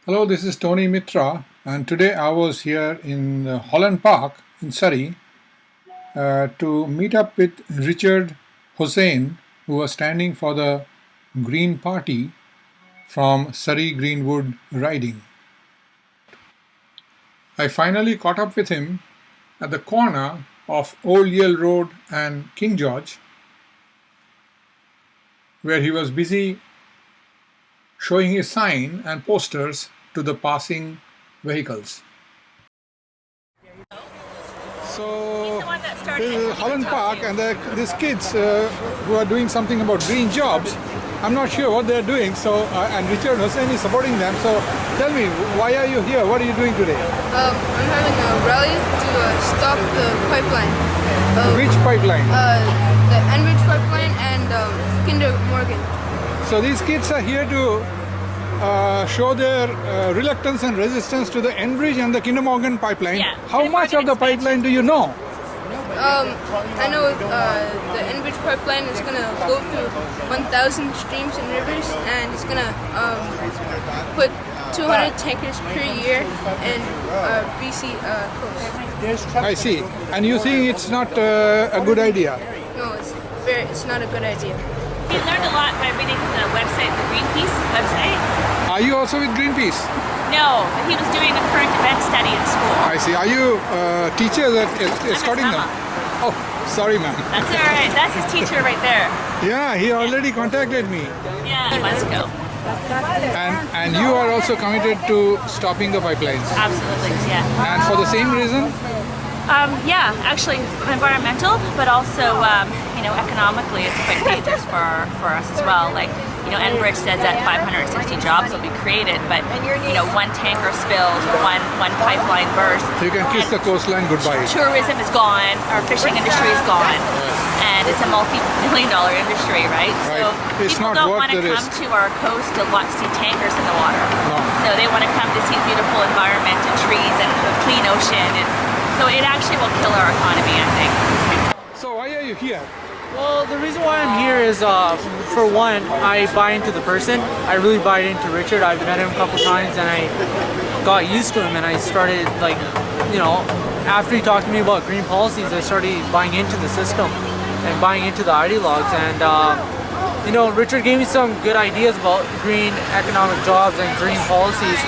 Hello, this is Tony Mitra, and today I was here in Holland Park in Surrey to meet up with Richard Hosein, who was standing for the Green Party from Surrey Greenwood riding. I finally caught up with him at the corner of Old Yale Road and King George, where he was busy showing his sign and posters to the passing vehicles. So this is Holland Park, and these kids who are doing something about green jobs. I'm not sure what they're doing. So and Richard Hosein is supporting them. So tell me, why are you here? What are you doing today? I'm having a rally to stop the pipeline. Which pipeline? The Enbridge pipeline and Kinder Morgan. So these kids are here to show their reluctance and resistance to the Enbridge and the Kinder Morgan pipeline. Yeah. How much of the pipeline do you know? I know the Enbridge pipeline is going to flow through 1,000 streams and rivers, and it's going to put 200 tankers per year in BC coast. I see. And you think it's not a good idea? No, it's not a good idea. We learned a lot by reading the website, the Greenpeace website. Are you also with Greenpeace? No, but he was doing a current event study in school. I see. Are you teachers at escorting them? Oh, sorry, ma'am. That's all right. That's his teacher right there. Yeah, he already contacted me. Yeah, he wants to go. And you are also committed to stopping the pipelines. Absolutely, yeah. And for the same reason? Yeah, actually environmental, but also economically, it's quite dangerous for us as well. Like, Enbridge says that 560 jobs will be created, but one tanker spills or one pipeline bursts. You can kiss the coastline goodbye. Tourism is gone, our fishing industry is gone, and it's a multi-million-dollar industry, right? So It's people not don't worth want to the come risk. to our coast to see tankers in the water. No. So they want to come to see beautiful environment and trees and a clean ocean, and so it actually will kill our economy, I think. So why are you here? Well, the reason why I'm here is, for one, I buy into the person. I really buy into Richard. I've met him a couple times and I got used to him, and I started, after he talked to me about green policies, I started buying into the system and buying into the ideologues. And, Richard gave me some good ideas about green economic jobs and green policies,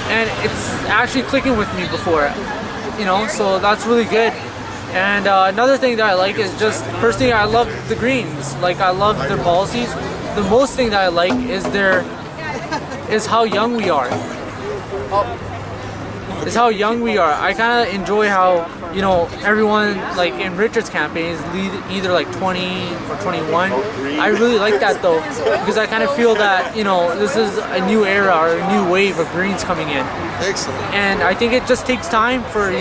and it's actually clicking with me before, so that's really good. And another thing that I like is just, personally, I love the Greens. Like, I love their policies. The most thing that I like is how young we are. Is how young we are. I kind of enjoy how, everyone, like in Richard's campaign, is either like 20 or 21. I really like that though, because I kind of feel that, this is a new era or a new wave of Greens coming in. Excellent. And I think it just takes time for,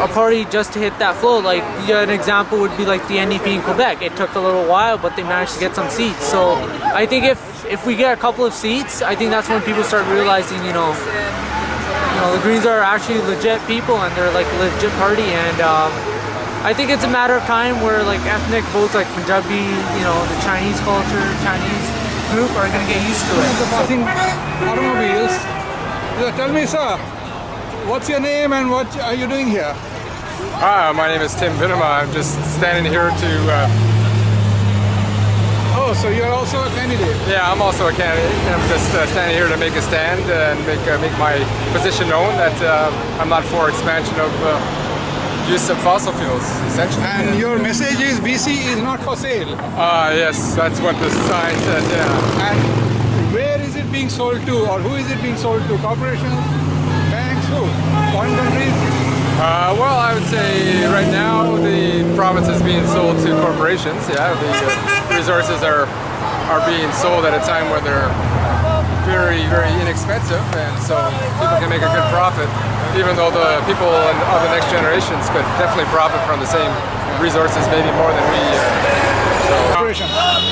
a party just to hit that flow. Like, an example would be like the NDP in Quebec. It took a little while, but they managed to get some seats. So I think if we get a couple of seats, I think that's when people start realizing, the Greens are actually legit people and they're like a legit party. And I think it's a matter of time where like ethnic votes like Punjabi, the Chinese culture, Chinese group are going to get used to it. The passing automobiles. Tell me, sir, what's your name and what are you doing here? Hi, my name is Tim Vinema. I'm just standing here to... Oh, so you're also a candidate? Yeah, I'm also a candidate. I'm just standing here to make a stand and make my position known that I'm not for expansion of use of fossil fuels, essentially. And your message is BC is not for sale. Yes, that's what the sign said, yeah. And where is it being sold to, or who is it being sold to? Corporations? Banks? Who? Foreign countries? Well, I would say right now the province is being sold to corporations. Yeah, the resources are being sold at a time where they're very, very inexpensive, and so people can make a good profit. Even though the people of the next generations could definitely profit from the same resources, maybe more than we.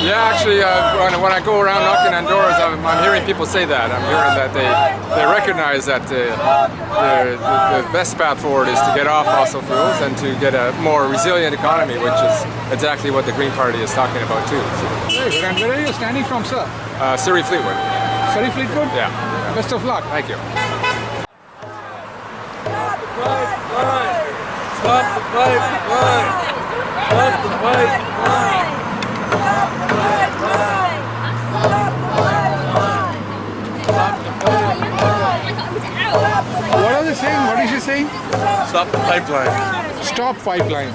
Yeah, actually, when I go around knocking on doors, I'm hearing people say that. I'm hearing that they recognize that the best path forward is to get off fossil fuels and to get a more resilient economy, which is exactly what the Green Party is talking about too. Right. And where are you standing from, sir? Surrey Fleetwood. Surrey Fleetwood? Yeah. Best of luck. Thank you. Stop the pipeline! Stop the pipeline! Stop the pipeline! Stop the pipeline! Stop the pipeline! What are they saying? What is she saying? Stop the pipeline! Stop pipeline.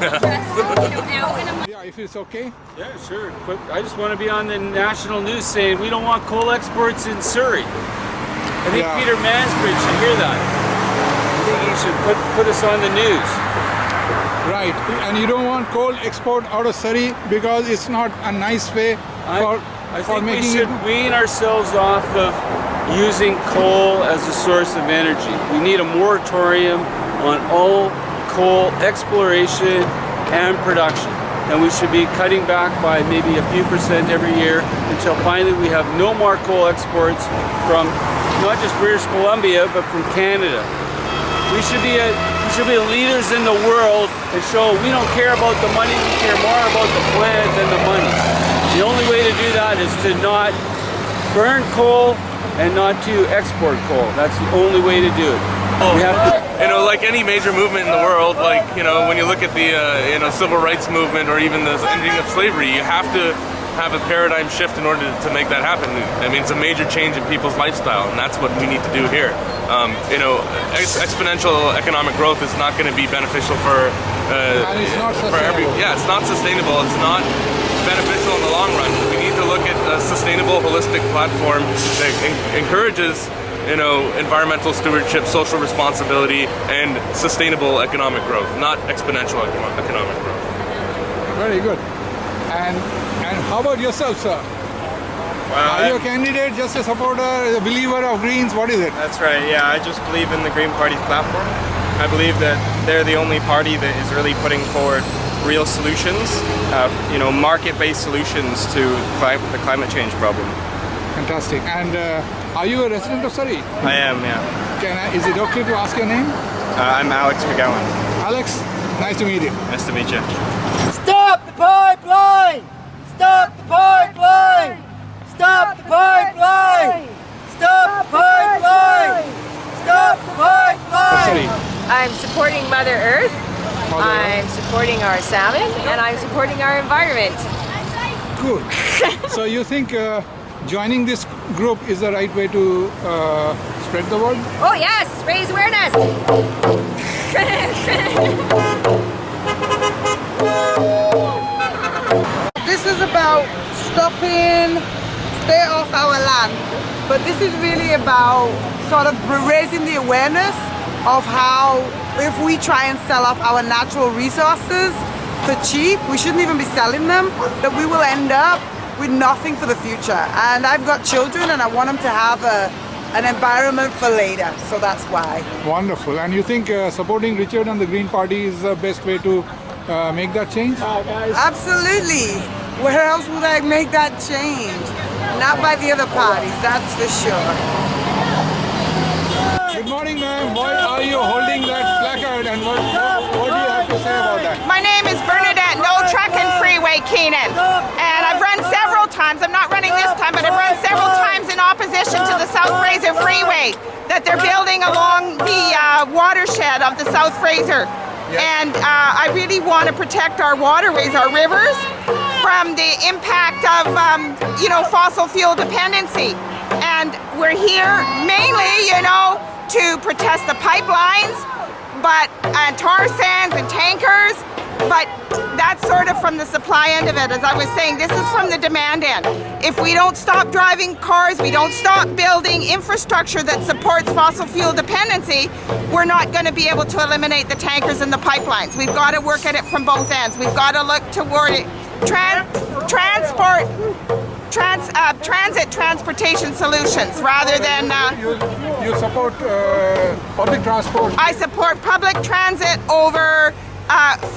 Yeah, if it's okay. Yeah, sure. But I just want to be on the national news saying we don't want coal exports in Surrey. I think Yeah. Peter Mansbridge should hear that. I think he should put us on the news. Right. And you don't want coal export out of Surrey because it's not a nice way for I for think we making should it. wean ourselves off of using coal as a source of energy. We need a moratorium on all coal exploration and production. And we should be cutting back by maybe a few percent every year until finally we have no more coal exports from not just British Columbia, but from Canada. We should be leaders in the world and show we don't care about the money, we care more about the planet than the money. The only way to do that is to not burn coal and not to export coal. That's the only way to do it. We have to. You know, like any major movement in the world, like, you know, when you look at the, civil rights movement or even the ending of slavery, you have to have a paradigm shift in order to make that happen. I mean, it's a major change in people's lifestyle, and that's what we need to do here. Exponential economic growth is not going to be beneficial for it's not sustainable. it's not sustainable. It's not beneficial in the long run. We need to look at a sustainable, holistic platform that encourages, environmental stewardship, social responsibility, and sustainable economic growth, not exponential economic growth. Very good. And how about yourself, sir? Are you a candidate, just a supporter, a believer of Greens? What is it? That's right, yeah. I just believe in the Green Party's platform. I believe that they're the only party that is really putting forward real solutions, market-based solutions to the climate change problem. Fantastic. And are you a resident of Surrey? I am, yeah. Is it okay to ask your name? I'm Alex McGowan. Alex, nice to meet you. Nice to meet you. Stop the pipeline! Stop the pipeline! Stop the pipeline! Stop the pipeline! Stop the pipeline! Surrey. I'm supporting Mother Earth, Mother I'm supporting our salmon, and I'm supporting our environment. Good. So you think joining this group is the right way to spread the word? Oh yes, raise awareness! This is about stopping, stay off our land, but this is really about sort of raising the awareness of how if we try and sell off our natural resources for cheap, we shouldn't even be selling them, that we will end up with nothing for the future. And I've got children and I want them to have an environment for later, so that's why. Wonderful. And you think supporting Richard and the Green Party is the best way to make that change? Absolutely. Where else would I make that change? Not by the other parties, that's for sure. Good morning, ma'am. Why are you holding that placard and what do you have to say about that? My name is Bernadette No Truckin' Freeway Keenan, and I've run several times. I'm not running this time, but I've run several times in opposition to the South Fraser Freeway that they're building along the watershed of the South Fraser. And I really want to protect our waterways, our rivers, from the impact of, fossil fuel dependency. And we're here mainly, to protest the pipelines, and tar sands and tankers, but that's sort of from the supply end of it. As I was saying, this is from the demand end. If we don't stop driving cars, we don't stop building infrastructure that supports fossil fuel dependency, we're not going to be able to eliminate the tankers and the pipelines. We've got to work at it from both ends. We've got to look toward it. Transit transportation solutions rather than... You support public transport? I support public transit over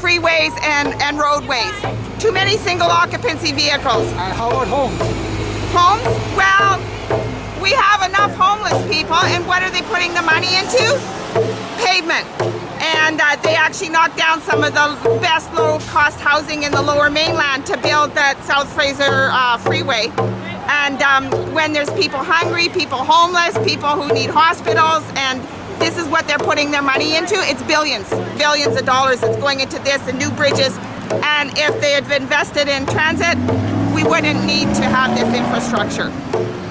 freeways and roadways. Too many single occupancy vehicles. And how about homes? Homes? Well, we have enough homeless people, and what are they putting the money into? Pavement. And they actually knocked down some of the best low-cost housing in the Lower Mainland to build that South Fraser Freeway. And when there's people hungry, people homeless, people who need hospitals, and this is what they're putting their money into, it's billions of dollars that's going into this and new bridges. And if they had invested in transit, we wouldn't need to have this infrastructure.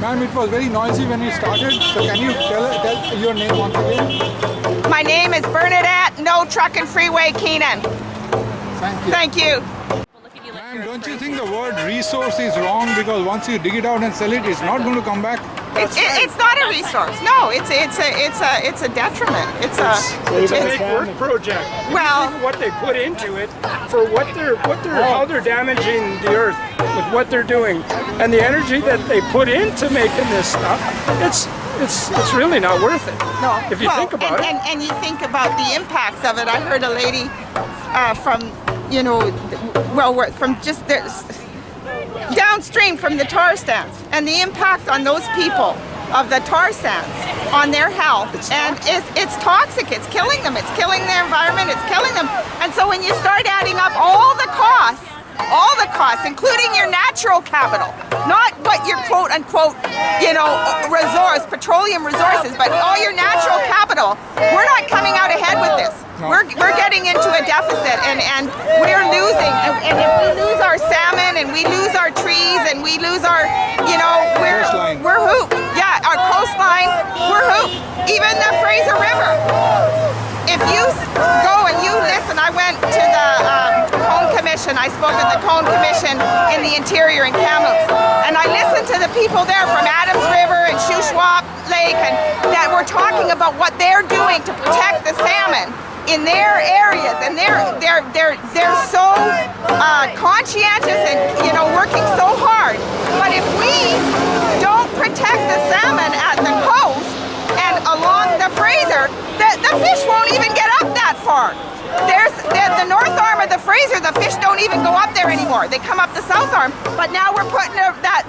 Ma'am, it was very noisy when you started, so can you tell your name once again? My name is Bernadette, No Truck and Freeway Keenan. Thank you. Thank you. Ma'am, don't you think the word resource is wrong, because once you dig it out and sell it, it's not going to come back? It's not a resource. No, it's a detriment. It's a make work project. Well, what they put into it, for how they're damaging the earth with what they're doing, and the energy that they put into making this stuff, it's really not worth it. No. If you think about it. And you think about the impacts of it. I heard a lady from from just downstream from the tar sands, and the impact on those people of the tar sands on their health, it's toxic. It's killing them. It's killing their environment. It's killing them. And so when you start adding up all the costs, including your natural capital, not what your quote unquote, resource, petroleum resources, but all your natural capital, we're not coming out ahead with this. No. We're getting into a deficit, and we're losing. And if we lose our salmon, and we lose our trees, and we lose our, we're hooped. Yeah, our coastline, we're hooped. Even the Fraser River. If you go and you listen, I went to the Cone Commission. I spoke at the Cone Commission in the interior in Kamloops, and I listened to the people there from Adams River and Shuswap Lake, and that were talking about what they're doing to protect the salmon in their areas, and they're so conscientious and working so hard. But if we don't protect the salmon at the coast and along the Fraser, the fish won't even get up that far. There's the north arm of the Fraser, the fish don't even go up there anymore. They come up the south arm, but now we're putting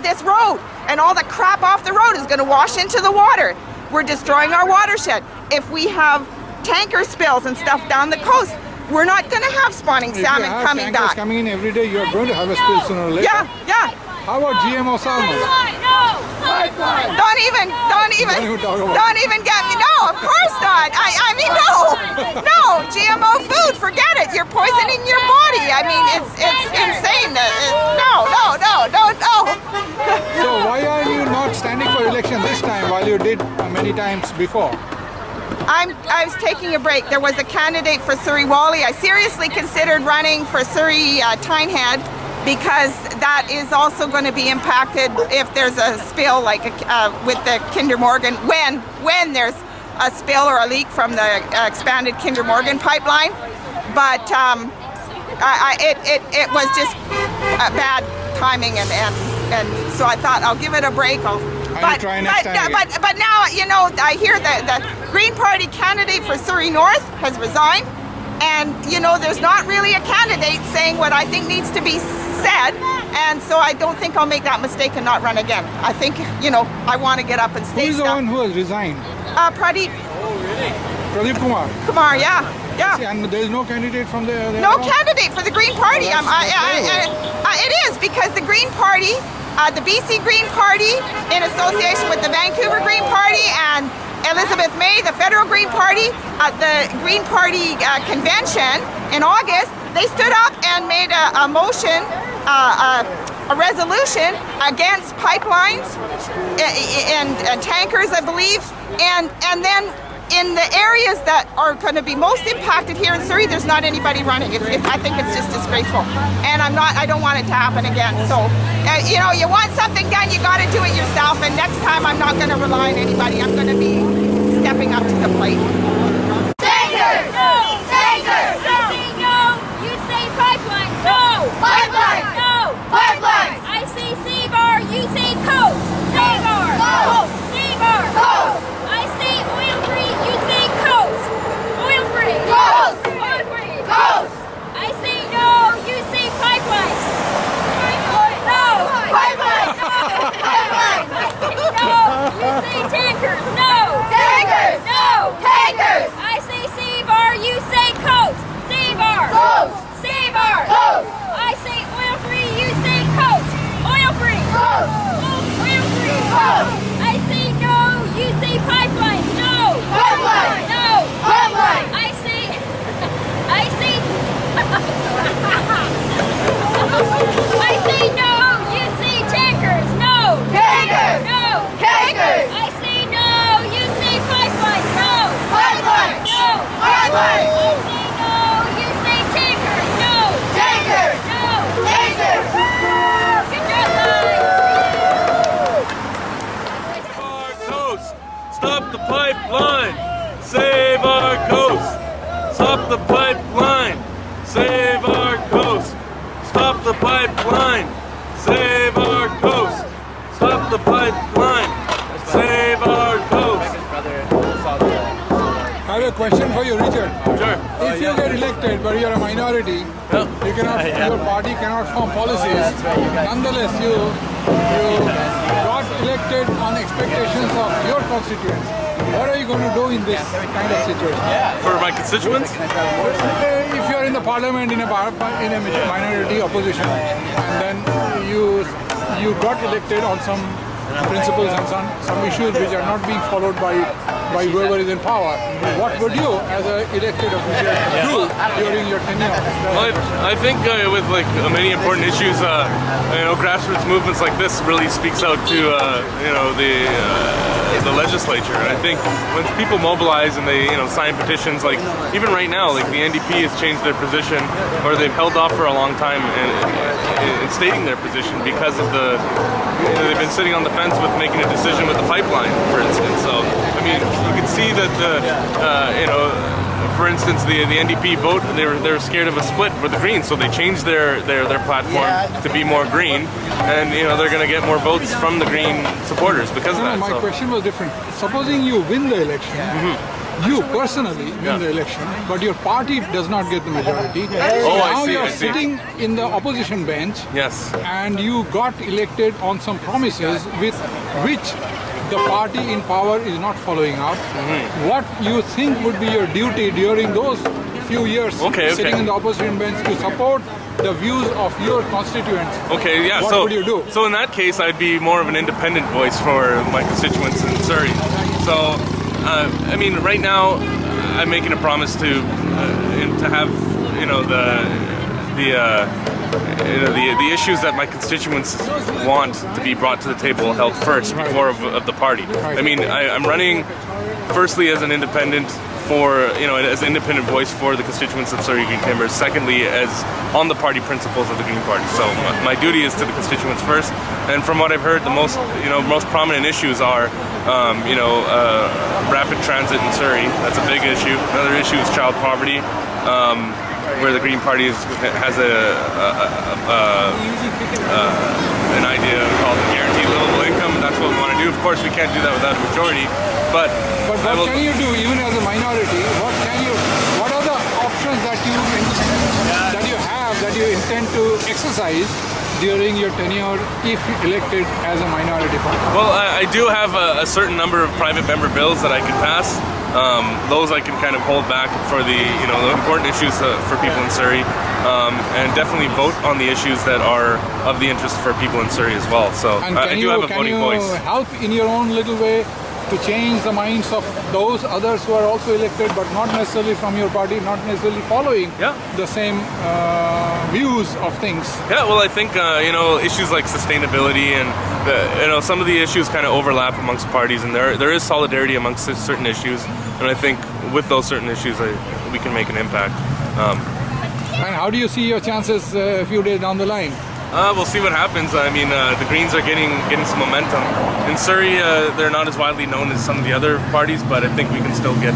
this road, and all the crap off the road is going to wash into the water. We're destroying our watershed. If we have tanker spills and stuff down the coast, we're not going to have spawning salmon coming back. Coming in every day, you're going to have a spill sooner or later. Yeah. How about GMO salmon? Don't even get me. No, of course not. I mean, no, GMO food. Forget it. You're poisoning your body. I mean, it's insane. No. So why are you not standing for election this time, while you did many times before? I was taking a break. There was a candidate for Surrey Wally. I seriously considered running for Surrey Tynehead, because that is also going to be impacted if there's a spill like with the Kinder Morgan, when there's a spill or a leak from the expanded Kinder Morgan pipeline. But it was just bad timing, and so I thought I'll give it a break. But now, I hear that the Green Party candidate for Surrey North has resigned, and there's not really a candidate saying what I think needs to be said, and so I don't think I'll make that mistake and not run again. I think I want to get up and stay. Who's the one who has resigned? Pradeep. Pradeep Kumar. Kumar, yeah. And there's no candidate from there. No candidate for the Green Party. It is because the Green Party, the BC Green Party, in association with the Vancouver Green Party and Elizabeth May, the Federal Green Party, at the Green Party convention in August, they stood up and made a motion, a resolution against pipelines and tankers, I believe, and then in the areas that are going to be most impacted here in Surrey, there's not anybody running. I think it's just disgraceful, and I don't want it to happen again. So, you want something done, you got to do it yourself. And next time, I'm not going to rely on anybody. I'm going to be stepping up to the plate. Tankers! No! Tankers! No! No! You say pipelines! No! Pipelines! No! Pipelines! I say Seabar, you say coast! Seabar! Coast! Seabar! Coast! I say oil-free, you say coast! Oil-free! Coast! Oil-free! Coast! I say no, you say pipelines! No! Pipelines! No! Pipelines! No! You say tankers! No! Tankers! No! Tankers! I say Seabar, you say coast! Seabar! Coast! Seabar! Coast! I say oil-free, you say coast! Oil-free! Coast! Stop the pipeline! Save our coast! Stop the pipeline! Save our coast! Stop the pipeline! Save our coast! Stop the pipeline! Save our coast! I have a question for you, Richard. Sure. If you get elected but you're a minority, you cannot, your party cannot form policies. Nonetheless, you got elected on expectations of your constituents. What are you going to do in this kind of situation? For my constituents? If you're in the parliament in a minority opposition, and then you got elected on some principles and some issues which are not being followed by whoever is in power, what would you, as an elected official, do during your tenure? Well, I think with like many important issues, grassroots movements like this really speaks out to the legislature. And I think when people mobilize and they sign petitions, like even right now, like the NDP has changed their position, or they've held off for a long time in stating their position because of they've been sitting on the fence with making a decision with the pipeline, for instance. So I mean, you can see that for instance, the NDP vote, they were scared of a split with the Greens, so they changed their platform to be more green, and they're going to get more votes from the Green supporters because of that. My question was different. Supposing you win the election, you personally win the election, but your party does not get the majority. Oh, now I see. you're sitting in the opposition bench, yes, and you got elected on some promises with which the party in power is not following up. What you think would be your duty during those few years sitting in the opposition bench to support the views of your constituents? Okay, yeah. What would you do? So in that case, I'd be more of an independent voice for my constituents in Surrey. So, I mean, right now, I'm making a promise to have the issues that my constituents want to be brought to the table held first before of the party. I mean, I'm running firstly as an independent as an independent voice for the constituents of Surrey Green Timbers. Secondly, as on the party principles of the Green Party. So my duty is to the constituents first. And from what I've heard, the most prominent issues are rapid transit in Surrey. That's a big issue. Another issue is child poverty. Where the Green Party has an idea called the guaranteed livable income. That's what we want to do. Of course, we can't do that without a majority. But what can you do, even as a minority? What are the options that you intend to exercise during your tenure if elected as a minority party? Well, I do have a certain number of private member bills that I can pass. Those I can kind of hold back for the important issues for people in Surrey, and definitely vote on the issues that are of the interest for people in Surrey as well. So I do have a voting voice. Can you help in your own little way to change the minds of those others who are also elected but not necessarily from your party, not necessarily following the same views of things? Yeah, well, I think issues like sustainability and some of the issues kind of overlap amongst parties, and there is solidarity amongst certain issues, and I think with those certain issues we can make an impact. And how do you see your chances a few days down the line? We'll see what happens. I mean, the Greens are getting some momentum. In Surrey, they're not as widely known as some of the other parties, but I think we can still get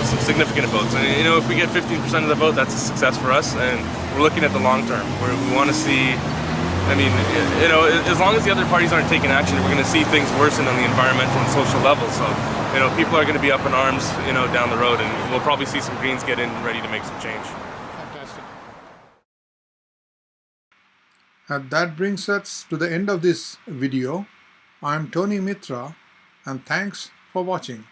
some significant votes. And if we get 15% of the vote, that's a success for us. And we're looking at the long term, where we want to see. I mean, as long as the other parties aren't taking action, we're going to see things worsen on the environmental and social level. So, people are going to be up in arms, down the road, and we'll probably see some Greens get in ready to make some change. And that brings us to the end of this video. I'm Tony Mitra, and thanks for watching.